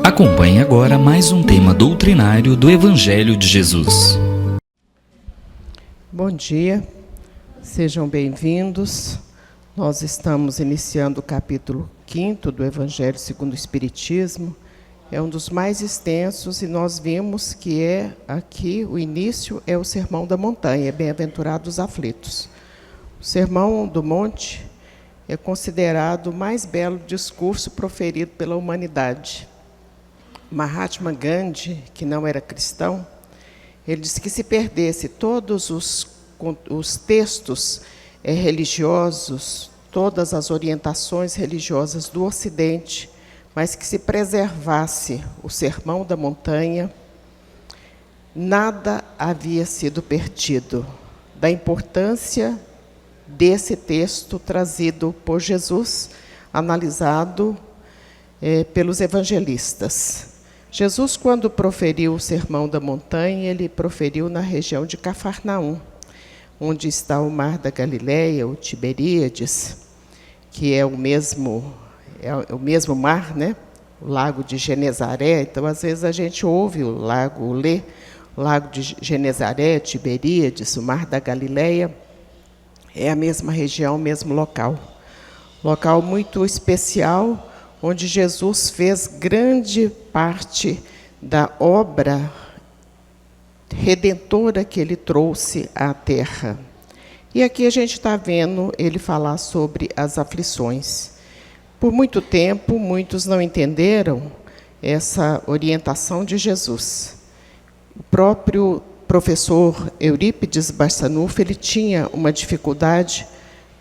Acompanhe agora mais um tema doutrinário do Evangelho de Jesus. Bom dia, sejam bem-vindos. Nós estamos iniciando o capítulo 5º do Evangelho segundo o Espiritismo. É um dos mais extensos e nós vimos que aqui o início é o Sermão da Montanha, bem-aventurados os aflitos. O Sermão do Monte é considerado o mais belo discurso proferido pela humanidade. Mahatma Gandhi, que não era cristão, ele disse que se perdesse todos os textos religiosos, todas as orientações religiosas do Ocidente, mas que se preservasse o Sermão da Montanha, nada havia sido perdido da importância desse texto trazido por Jesus, analisado pelos evangelistas. Jesus, quando proferiu o Sermão da Montanha, ele proferiu na região de Cafarnaum, onde está o Mar da Galileia, o Tiberíades, que é o mesmo mar, né? O Lago de Genezaré. Então, às vezes, a gente ouve o Lago de Genezaré, Tiberíades, o Mar da Galileia. É a mesma região, o mesmo local. Local muito especial, onde Jesus fez grande parte da obra redentora que ele trouxe à terra. E aqui a gente está vendo ele falar sobre as aflições. Por muito tempo, muitos não entenderam essa orientação de Jesus. O próprio professor Eurípides Barçanufo, ele tinha uma dificuldade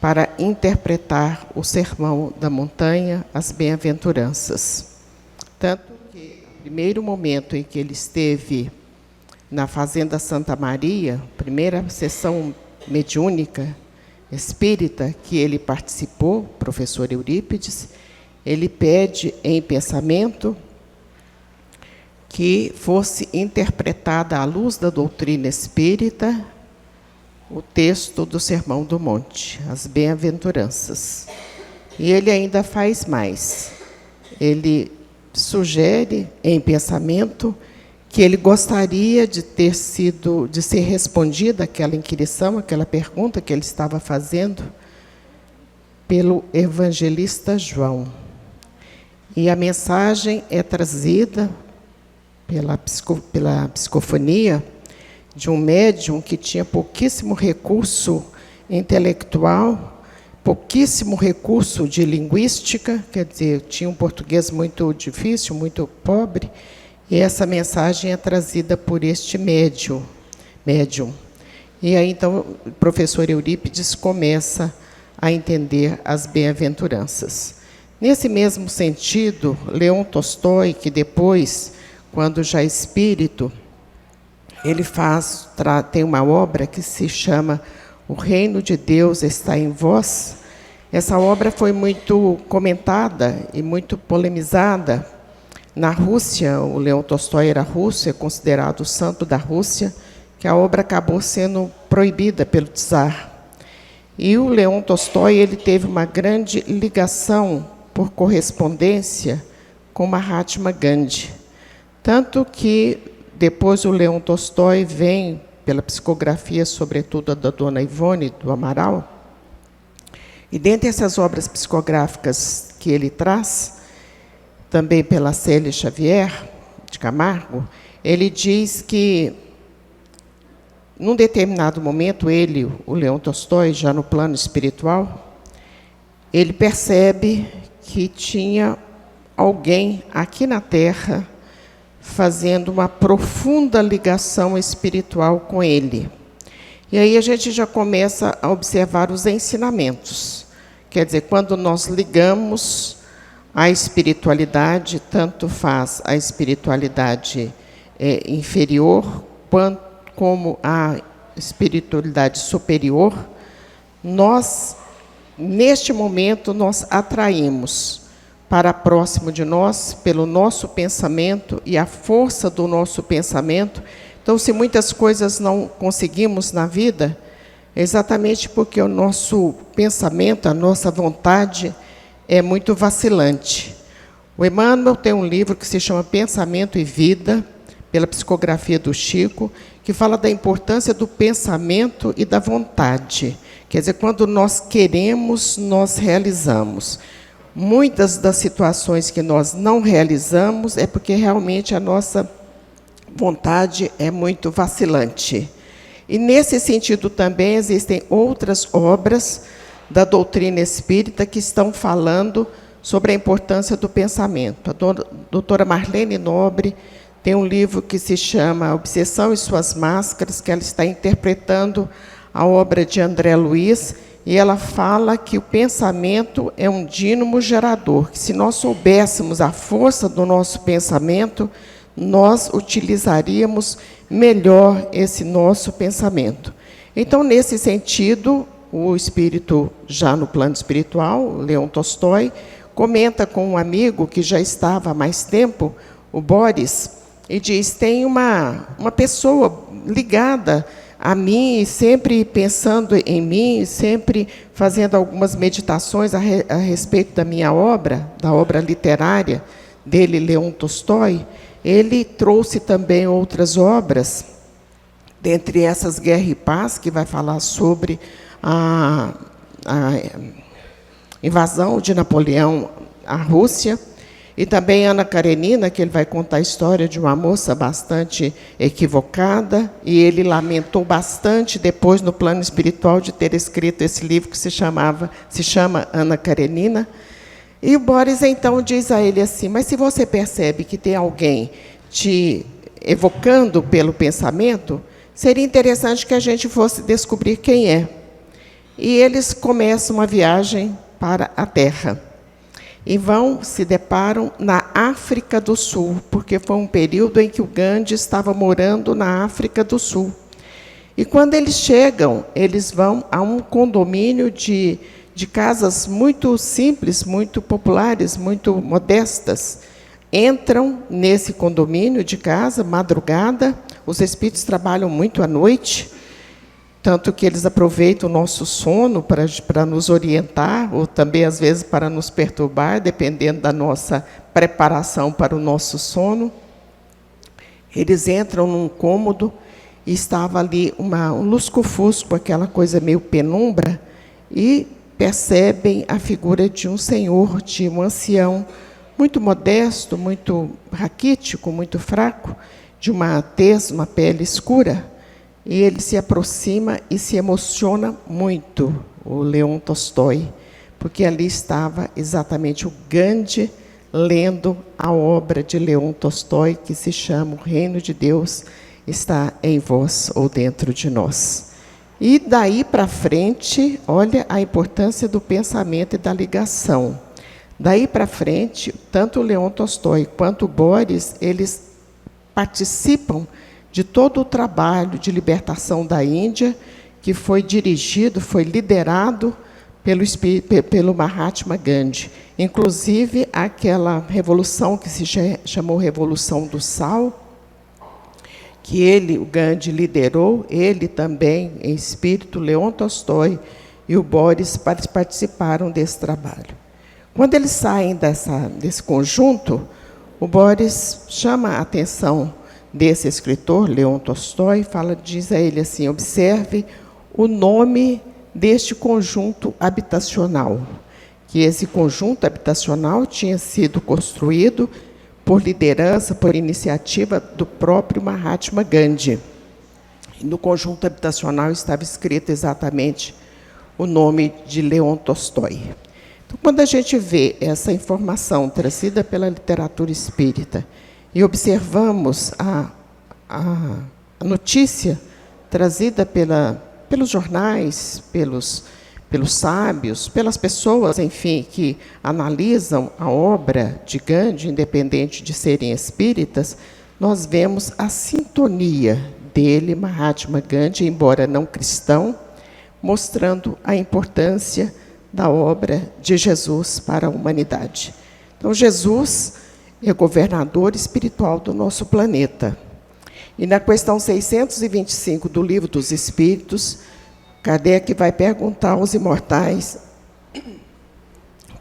para interpretar o Sermão da Montanha, as bem-aventuranças. Tanto que, no primeiro momento em que ele esteve na Fazenda Santa Maria, primeira sessão mediúnica espírita que ele participou, professor Eurípides, ele pede em pensamento que fosse interpretada à luz da doutrina espírita o texto do Sermão do Monte, as bem-aventuranças. E ele ainda faz mais. Ele sugere em pensamento que ele gostaria de ser respondida aquela inquirição, aquela pergunta que ele estava fazendo pelo evangelista João. E a mensagem é trazida pela psicofonia de um médium que tinha pouquíssimo recurso intelectual, pouquíssimo recurso de linguística, quer dizer, tinha um português muito difícil, muito pobre, e essa mensagem é trazida por este médium. E aí, então, o professor Eurípides começa a entender as bem-aventuranças. Nesse mesmo sentido, Leon Tolstói, que depois, quando já é espírito, ele tem uma obra que se chama O Reino de Deus está em Vós. Essa obra foi muito comentada e muito polemizada. Na Rússia, o Leon Tolstói era russo, é considerado o santo da Rússia, que a obra acabou sendo proibida pelo czar. E o Leon Tolstói, ele teve uma grande ligação por correspondência com Mahatma Gandhi. Tanto que depois o Leon Tolstói vem, pela psicografia, sobretudo da dona Ivone do Amaral, e dentre essas obras psicográficas que ele traz, também pela Célia Xavier de Camargo, ele diz que, num determinado momento, o Leon Tolstói, já no plano espiritual, ele percebe que tinha alguém aqui na Terra fazendo uma profunda ligação espiritual com ele. E aí a gente já começa a observar os ensinamentos. Quer dizer, quando nós ligamos a espiritualidade, tanto faz a espiritualidade inferior, como a espiritualidade superior, neste momento, nós atraímos para próximo de nós, pelo nosso pensamento e a força do nosso pensamento. Então, se muitas coisas não conseguimos na vida, é exatamente porque o nosso pensamento, a nossa vontade é muito vacilante. O Emmanuel tem um livro que se chama Pensamento e Vida, pela psicografia do Chico, que fala da importância do pensamento e da vontade. Quer dizer, quando nós queremos, nós realizamos. Muitas das situações que nós não realizamos é porque realmente a nossa vontade é muito vacilante. E nesse sentido também existem outras obras da doutrina espírita que estão falando sobre a importância do pensamento. A doutora Marlene Nobre tem um livro que se chama Obsessão e Suas Máscaras, que ela está interpretando a obra de André Luiz, e ela fala que o pensamento é um dínamo gerador, que se nós soubéssemos a força do nosso pensamento, nós utilizaríamos melhor esse nosso pensamento. Então, nesse sentido, o espírito, já no plano espiritual, Leon Tolstói, comenta com um amigo que já estava há mais tempo, o Boris, e diz, tem uma pessoa ligada a mim, sempre pensando em mim, sempre fazendo algumas meditações a respeito da minha obra, da obra literária dele, Leon Tolstói. Ele trouxe também outras obras, dentre essas Guerra e Paz, que vai falar sobre a invasão de Napoleão à Rússia, e também Ana Karenina, que ele vai contar a história de uma moça bastante equivocada, e ele lamentou bastante depois no plano espiritual de ter escrito esse livro que se chama Ana Karenina. E o Boris então diz a ele assim, mas se você percebe que tem alguém te evocando pelo pensamento, seria interessante que a gente fosse descobrir quem é. E eles começam uma viagem para a Terra. E se deparam na África do Sul, porque foi um período em que o Gandhi estava morando na África do Sul. E quando eles chegam, eles vão a um condomínio de casas muito simples, muito populares, muito modestas. Entram nesse condomínio de casa, madrugada, os espíritos trabalham muito à noite, tanto que eles aproveitam o nosso sono para nos orientar, ou também, às vezes, para nos perturbar, dependendo da nossa preparação para o nosso sono. Eles entram num cômodo e estava ali um lusco-fusco, aquela coisa meio penumbra, e percebem a figura de um senhor, de um ancião, muito modesto, muito raquítico, muito fraco, de uma tez, uma pele escura. E ele se aproxima e se emociona muito, o Leon Tolstói, porque ali estava exatamente o Gandhi lendo a obra de Leon Tolstói, que se chama O Reino de Deus está em vós ou dentro de nós. E daí para frente, olha a importância do pensamento e da ligação. Daí para frente, tanto o Leon Tolstói quanto o Boris, eles participam de todo o trabalho de libertação da Índia, que foi dirigido, foi liderado pelo Mahatma Gandhi. Inclusive, aquela revolução que se chamou Revolução do Sal, que o Gandhi liderou, ele também, em espírito, Leon Tolstói e o Boris participaram desse trabalho. Quando eles saem desse conjunto, o Boris chama a atenção desse escritor, Leon Tolstói, diz a ele assim, observe o nome deste conjunto habitacional, que esse conjunto habitacional tinha sido construído por liderança, por iniciativa do próprio Mahatma Gandhi. E no conjunto habitacional estava escrito exatamente o nome de Leon Tolstói. Então, quando a gente vê essa informação trazida pela literatura espírita, e observamos a notícia trazida pelos jornais, pelos sábios, pelas pessoas, enfim, que analisam a obra de Gandhi, independente de serem espíritas, nós vemos a sintonia dele, Mahatma Gandhi, embora não cristão, mostrando a importância da obra de Jesus para a humanidade. Então, Jesus é governador espiritual do nosso planeta. E na questão 625 do Livro dos Espíritos, Kardec vai perguntar aos imortais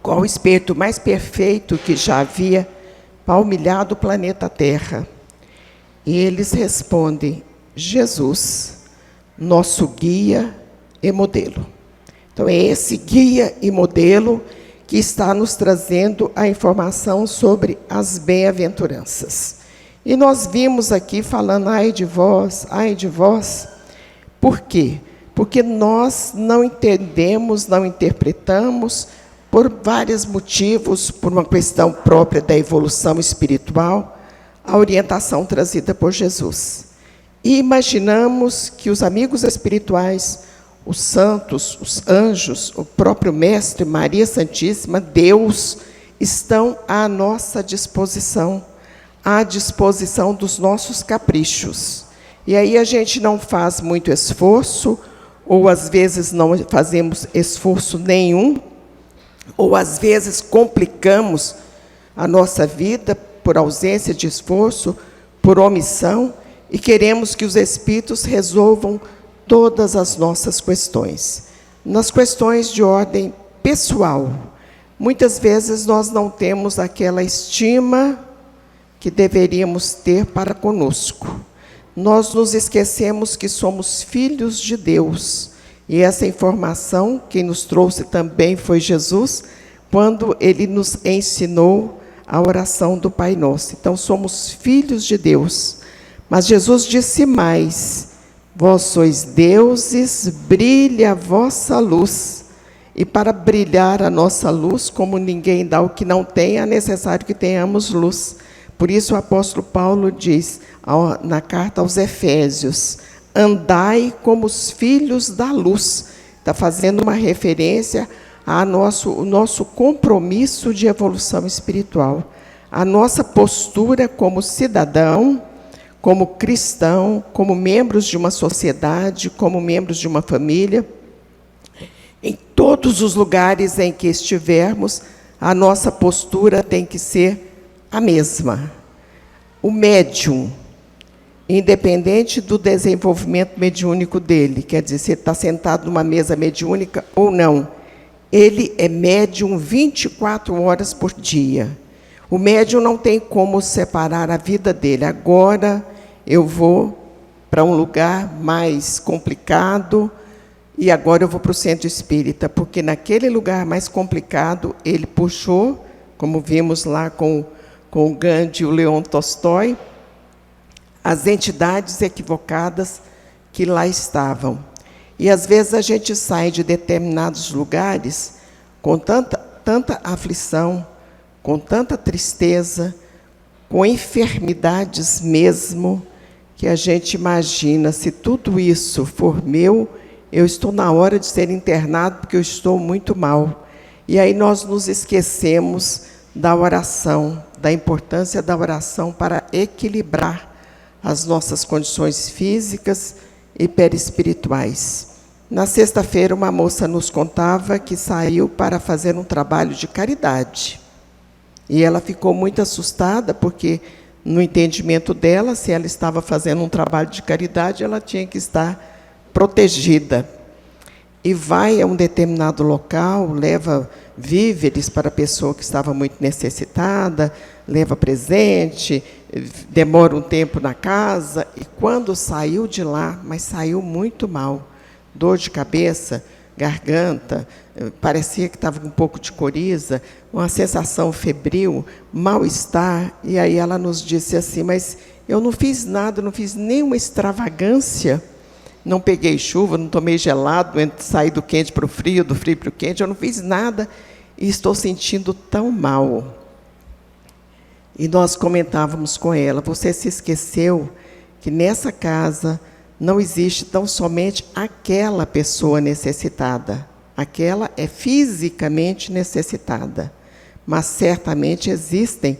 qual o espírito mais perfeito que já havia palmilhado o planeta Terra? E eles respondem: Jesus, nosso guia e modelo. Então é esse guia e modelo que está nos trazendo a informação sobre as bem-aventuranças. E nós vimos aqui falando, ai de vós, por quê? Porque nós não entendemos, não interpretamos, por vários motivos, por uma questão própria da evolução espiritual, a orientação trazida por Jesus. E imaginamos que os amigos espirituais, os santos, os anjos, o próprio Mestre, Maria Santíssima, Deus, estão à nossa disposição, à disposição dos nossos caprichos. E aí a gente não faz muito esforço, ou às vezes não fazemos esforço nenhum, ou às vezes complicamos a nossa vida por ausência de esforço, por omissão, e queremos que os Espíritos resolvam todas as nossas questões. Nas questões de ordem pessoal, muitas vezes nós não temos aquela estima que deveríamos ter para conosco. Nós nos esquecemos que somos filhos de Deus. E essa informação, quem nos trouxe também foi Jesus, quando Ele nos ensinou a oração do Pai Nosso. Então, somos filhos de Deus. Mas Jesus disse mais: vós sois deuses, brilha a vossa luz. E para brilhar a nossa luz, como ninguém dá o que não tem, é necessário que tenhamos luz. Por isso o apóstolo Paulo diz, na carta aos Efésios, andai como os filhos da luz. Está fazendo uma referência ao nosso compromisso de evolução espiritual. A nossa postura como cidadão, como cristão, como membros de uma sociedade, como membros de uma família, em todos os lugares em que estivermos, a nossa postura tem que ser a mesma. O médium, independente do desenvolvimento mediúnico dele, quer dizer, se ele está sentado numa mesa mediúnica ou não, ele é médium 24 horas por dia. O médium não tem como separar a vida dele. Agora eu vou para um lugar mais complicado e agora eu vou para o centro espírita, porque naquele lugar mais complicado ele puxou, como vimos lá com o Gandhi e o Leon Tolstói, as entidades equivocadas que lá estavam. E às vezes a gente sai de determinados lugares com tanta aflição, com tanta tristeza, com enfermidades mesmo, que a gente imagina, se tudo isso for meu, eu estou na hora de ser internado porque eu estou muito mal. E aí nós nos esquecemos da oração, da importância da oração para equilibrar as nossas condições físicas e perispirituais. Na sexta-feira, uma moça nos contava que saiu para fazer um trabalho de caridade. E ela ficou muito assustada, porque, no entendimento dela, se ela estava fazendo um trabalho de caridade, ela tinha que estar protegida. E vai a um determinado local, leva víveres para a pessoa que estava muito necessitada, leva presente, demora um tempo na casa, e quando saiu de lá, mas saiu muito mal, dor de cabeça, garganta, parecia que estava com um pouco de coriza, uma sensação febril, mal-estar, e aí ela nos disse assim, mas eu não fiz nada, não fiz nenhuma extravagância, não peguei chuva, não tomei gelado, saí do quente para o frio, do frio para o quente, eu não fiz nada e estou sentindo tão mal. E nós comentávamos com ela, você se esqueceu que nessa casa não existe tão somente aquela pessoa necessitada. Aquela é fisicamente necessitada, mas certamente existem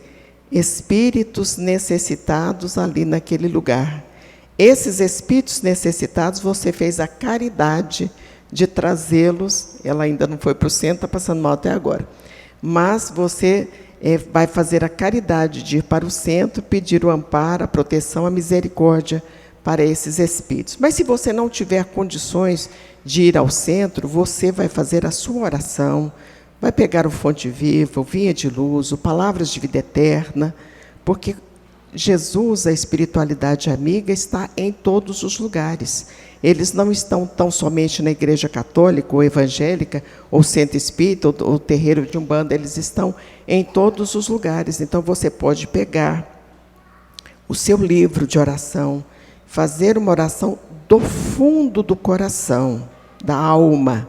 espíritos necessitados ali naquele lugar. Esses espíritos necessitados, você fez a caridade de trazê-los, ela ainda não foi para o centro, está passando mal até agora, mas você vai fazer a caridade de ir para o centro, pedir o amparo, a proteção, a misericórdia para esses espíritos. Mas se você não tiver condições de ir ao centro, você vai fazer a sua oração, vai pegar o Fonte Viva, o Vinha de Luz, o Palavras de Vida Eterna, porque Jesus, a espiritualidade amiga, está em todos os lugares. Eles não estão tão somente na igreja católica ou evangélica, ou centro espírita, ou terreiro de Umbanda, eles estão em todos os lugares. Então você pode pegar o seu livro de oração, fazer uma oração do fundo do coração, da alma,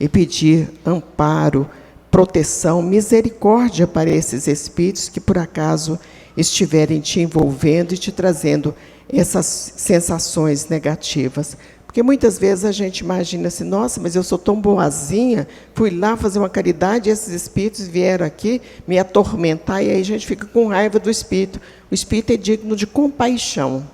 e pedir amparo, proteção, misericórdia para esses espíritos que por acaso estiverem te envolvendo e te trazendo essas sensações negativas. Porque muitas vezes a gente imagina assim, nossa, mas eu sou tão boazinha, fui lá fazer uma caridade e esses espíritos vieram aqui me atormentar, e aí a gente fica com raiva do espírito. O espírito é digno de compaixão,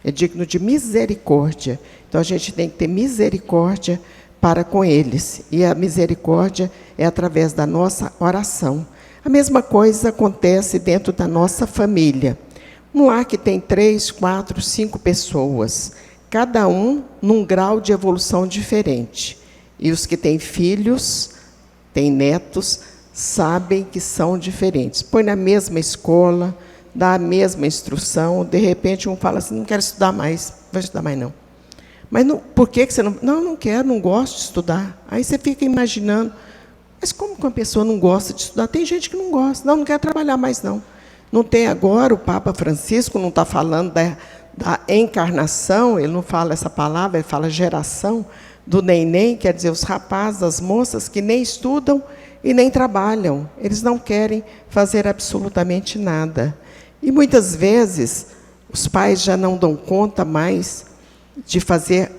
é digno de misericórdia. Então a gente tem que ter misericórdia para com eles, e a misericórdia é através da nossa oração. A mesma coisa acontece dentro da nossa família. Um lar que tem 3, 4, 5 pessoas, cada um num grau de evolução diferente. E os que têm filhos, têm netos, sabem que são diferentes. Põe na mesma escola, dá a mesma instrução, de repente um fala assim, não quero estudar mais, não vai estudar mais não. Mas não, por que você não... Não quero, não gosto de estudar. Aí você fica imaginando, mas como que uma pessoa não gosta de estudar? Tem gente que não gosta, não quer trabalhar mais não. Não tem agora, o Papa Francisco não está falando da encarnação, ele não fala essa palavra, ele fala geração do neném, quer dizer, os rapazes, as moças que nem estudam e nem trabalham. Eles não querem fazer absolutamente nada. E muitas vezes os pais já não dão conta mais de fazer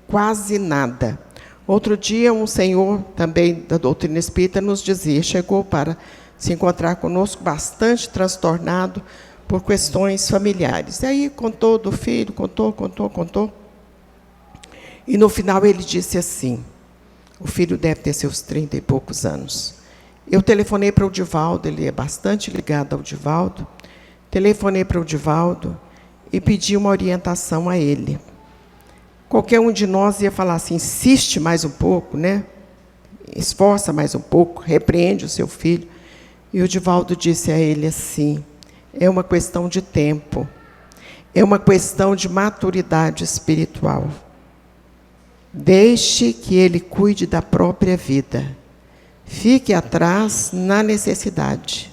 quase nada. Outro dia, um senhor também da doutrina espírita nos dizia, chegou para se encontrar conosco bastante transtornado por questões familiares. E aí contou do filho, contou. E no final ele disse assim, o filho deve ter seus 30 e poucos anos. Eu telefonei para o Divaldo, ele é bastante ligado ao Divaldo, telefonei para o Divaldo e pedi uma orientação a ele. Qualquer um de nós ia falar assim, insiste mais um pouco, né? Esforça mais um pouco, repreende o seu filho. E o Divaldo disse a ele assim, é uma questão de tempo, é uma questão de maturidade espiritual. Deixe que ele cuide da própria vida. Fique atrás na necessidade.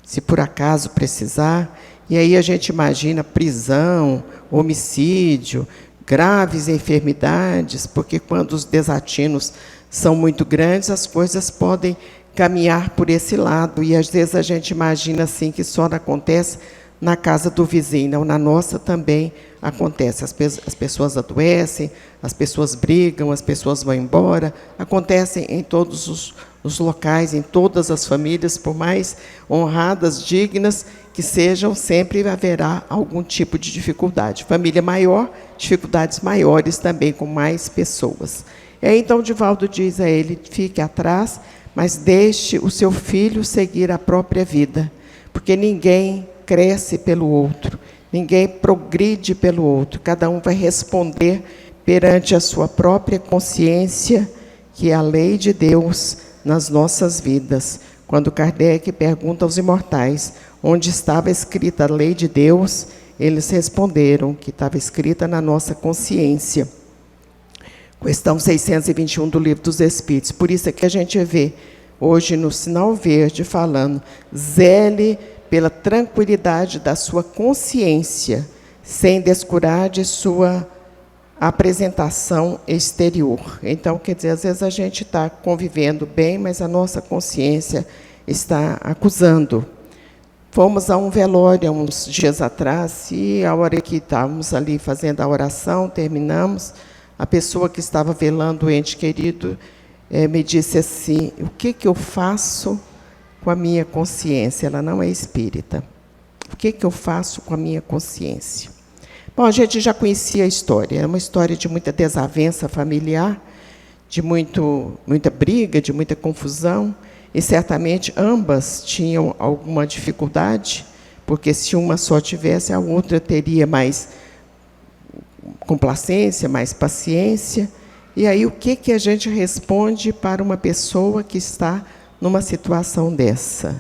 Se por acaso precisar, e aí a gente imagina prisão, homicídio, graves enfermidades, porque quando os desatinos são muito grandes, as coisas podem caminhar por esse lado, e às vezes a gente imagina assim que só acontece na casa do vizinho, não, na nossa também acontece, as pessoas adoecem, as pessoas brigam, as pessoas vão embora, acontecem em todos os locais, em todas as famílias, por mais honradas, dignas que sejam, sempre haverá algum tipo de dificuldade. Família maior, dificuldades maiores também, com mais pessoas. E aí, então, o Divaldo diz a ele, fique atrás, mas deixe o seu filho seguir a própria vida, porque ninguém cresce pelo outro, ninguém progride pelo outro, cada um vai responder perante a sua própria consciência, que é a lei de Deus nas nossas vidas. Quando Kardec pergunta aos imortais onde estava escrita a lei de Deus, eles responderam que estava escrita na nossa consciência. Questão 621 do Livro dos Espíritos. Por isso é que a gente vê hoje no sinal verde falando, zele pela tranquilidade da sua consciência, sem descurar de sua apresentação exterior. Então, quer dizer, às vezes a gente está convivendo bem, mas a nossa consciência está acusando. Fomos a um velório uns dias atrás, e a hora que estávamos ali fazendo a oração, terminamos, a pessoa que estava velando o ente querido me disse assim, o que eu faço com a minha consciência? Ela não é espírita. O que eu faço com a minha consciência? Bom, a gente já conhecia a história, é uma história de muita desavença familiar, de muita briga, de muita confusão, e certamente ambas tinham alguma dificuldade, porque se uma só tivesse, a outra teria mais complacência, mais paciência. E aí o que a gente responde para uma pessoa que está numa situação dessa?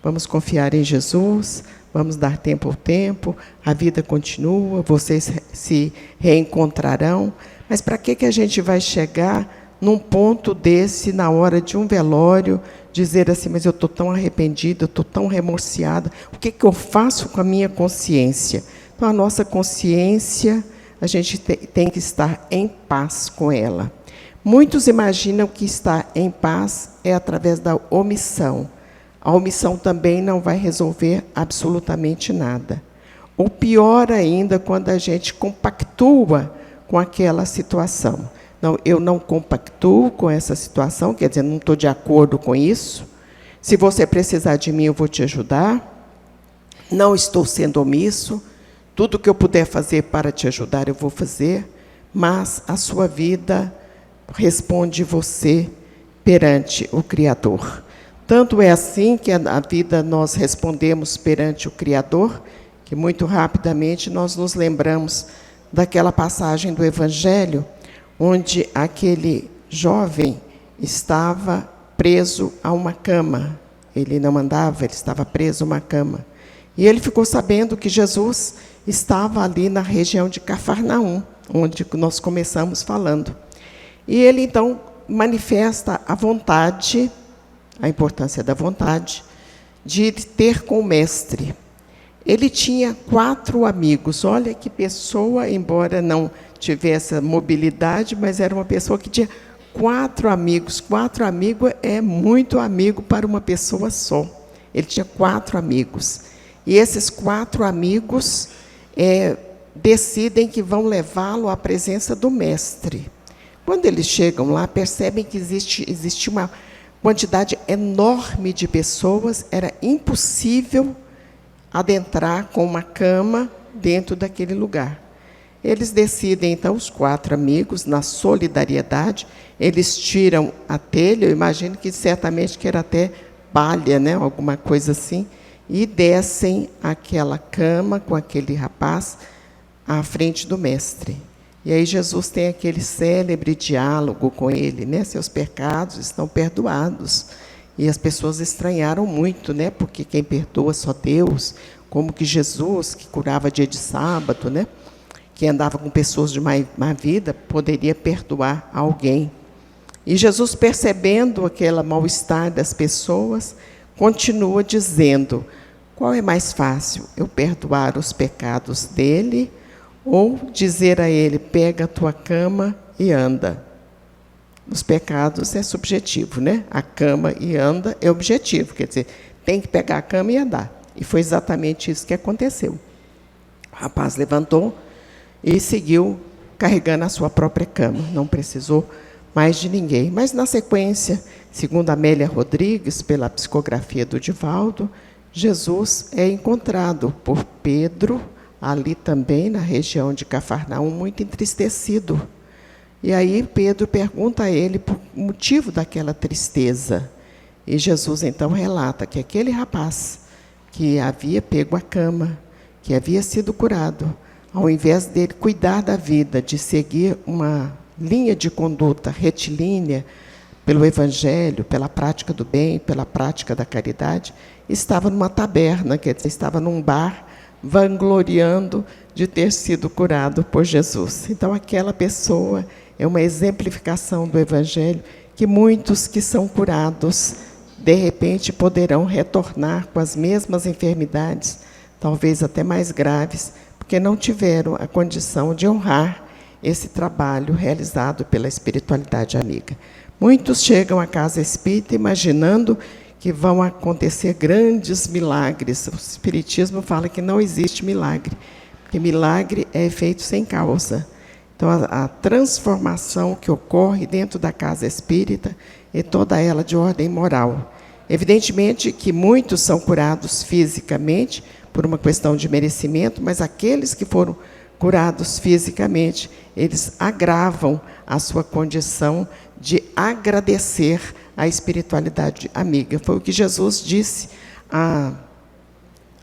Vamos confiar em Jesus, vamos dar tempo ao tempo, a vida continua, vocês se reencontrarão. Mas para que a gente vai chegar num ponto desse, na hora de um velório, dizer assim, mas eu estou tão arrependida, eu estou tão remorciada, o que eu faço com a minha consciência? Então, a nossa consciência, a gente tem que estar em paz com ela. Muitos imaginam que estar em paz é através da omissão. A omissão também não vai resolver absolutamente nada. Ou pior ainda, quando a gente compactua com aquela situação. Não, eu não compactuo com essa situação, quer dizer, não estou de acordo com isso. Se você precisar de mim, eu vou te ajudar. Não estou sendo omisso. Tudo que eu puder fazer para te ajudar, eu vou fazer. Mas a sua vida responde você perante o Criador. Tanto é assim que a vida nós respondemos perante o Criador, que muito rapidamente nós nos lembramos daquela passagem do Evangelho, onde aquele jovem estava preso a uma cama. Ele não andava, ele estava preso a uma cama. E ele ficou sabendo que Jesus estava ali na região de Cafarnaum, onde nós começamos falando. E ele, então, manifesta a vontade, a importância da vontade, de ter com o mestre. Ele tinha 4 amigos. Olha que pessoa, embora não tivesse mobilidade, mas era uma pessoa que tinha 4 amigos. 4 amigos é muito amigo para uma pessoa só. Ele tinha 4 amigos. E esses 4 amigos decidem que vão levá-lo à presença do mestre. Quando eles chegam lá, percebem que existe uma quantidade enorme de pessoas, era impossível adentrar com uma cama dentro daquele lugar. Eles decidem, então, os 4 amigos, na solidariedade, eles tiram a telha, eu imagino que certamente que era até palha, né, alguma coisa assim, e descem aquela cama com aquele rapaz à frente do mestre. E aí Jesus tem aquele célebre diálogo com ele, né? Seus pecados estão perdoados. E as pessoas estranharam muito, né? Porque quem perdoa só Deus, como que Jesus, que curava dia de sábado, né? Que andava com pessoas de má vida, poderia perdoar alguém. E Jesus, percebendo aquele mal-estar das pessoas, continua dizendo, qual é mais fácil? Eu perdoar os pecados dele ou dizer a ele, pega a tua cama e anda? Os pecados é subjetivo, né? A cama e anda é objetivo, quer dizer, tem que pegar a cama e andar. E foi exatamente isso que aconteceu. O rapaz levantou e seguiu carregando a sua própria cama, não precisou mais de ninguém. Mas, na sequência, segundo Amélia Rodrigues, pela psicografia do Divaldo, Jesus é encontrado por Pedro, ali também na região de Cafarnaum, muito entristecido. E aí Pedro pergunta a ele por motivo daquela tristeza. E Jesus então relata que aquele rapaz que havia pego a cama, que havia sido curado, ao invés dele cuidar da vida, de seguir uma linha de conduta retilínea, pelo Evangelho, pela prática do bem, pela prática da caridade, estava numa taberna, quer dizer, estava num bar, vangloriando de ter sido curado por Jesus. Então, aquela pessoa é uma exemplificação do Evangelho, que muitos que são curados, de repente, poderão retornar com as mesmas enfermidades, talvez até mais graves, porque não tiveram a condição de honrar esse trabalho realizado pela espiritualidade amiga. Muitos chegam à casa espírita imaginando que vão acontecer grandes milagres. O Espiritismo fala que não existe milagre, porque milagre é efeito sem causa. Então, a transformação que ocorre dentro da casa espírita é toda ela de ordem moral. Evidentemente que muitos são curados fisicamente, por uma questão de merecimento, mas aqueles que foram curados fisicamente, eles agravam a sua condição de agradecer a espiritualidade amiga. Foi o que Jesus disse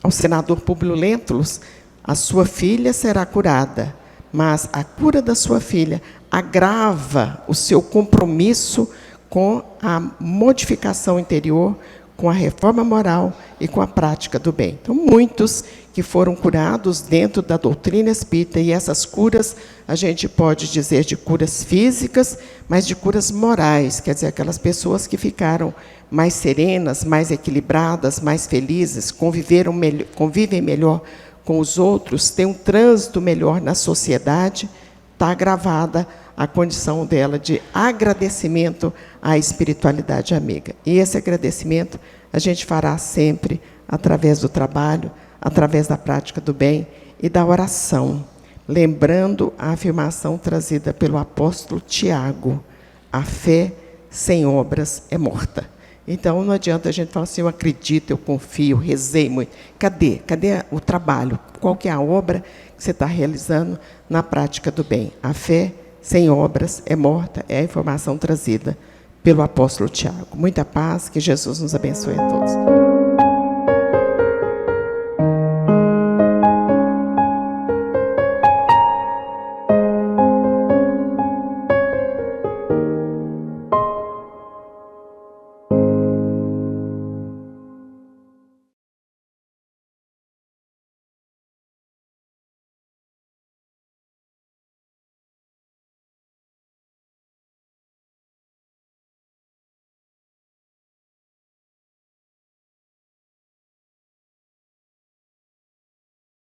ao senador Públio Lentulus, a sua filha será curada, mas a cura da sua filha agrava o seu compromisso com a modificação interior, com a reforma moral e com a prática do bem. Então, muitos que foram curados dentro da doutrina espírita, e essas curas, a gente pode dizer de curas físicas, mas de curas morais, quer dizer, aquelas pessoas que ficaram mais serenas, mais equilibradas, mais felizes, convivem melhor com os outros, têm um trânsito melhor na sociedade, está gravada a condição dela de agradecimento à espiritualidade amiga. E esse agradecimento a gente fará sempre através do trabalho, através da prática do bem e da oração, lembrando a afirmação trazida pelo apóstolo Tiago: a fé sem obras é morta. Então, não adianta a gente falar assim, eu acredito, eu confio, rezei muito. Cadê? Cadê o trabalho? Qual que é a obra que você está realizando na prática do bem? A fé sem obras é morta, é a informação trazida pelo apóstolo Tiago. Muita paz, que Jesus nos abençoe a todos.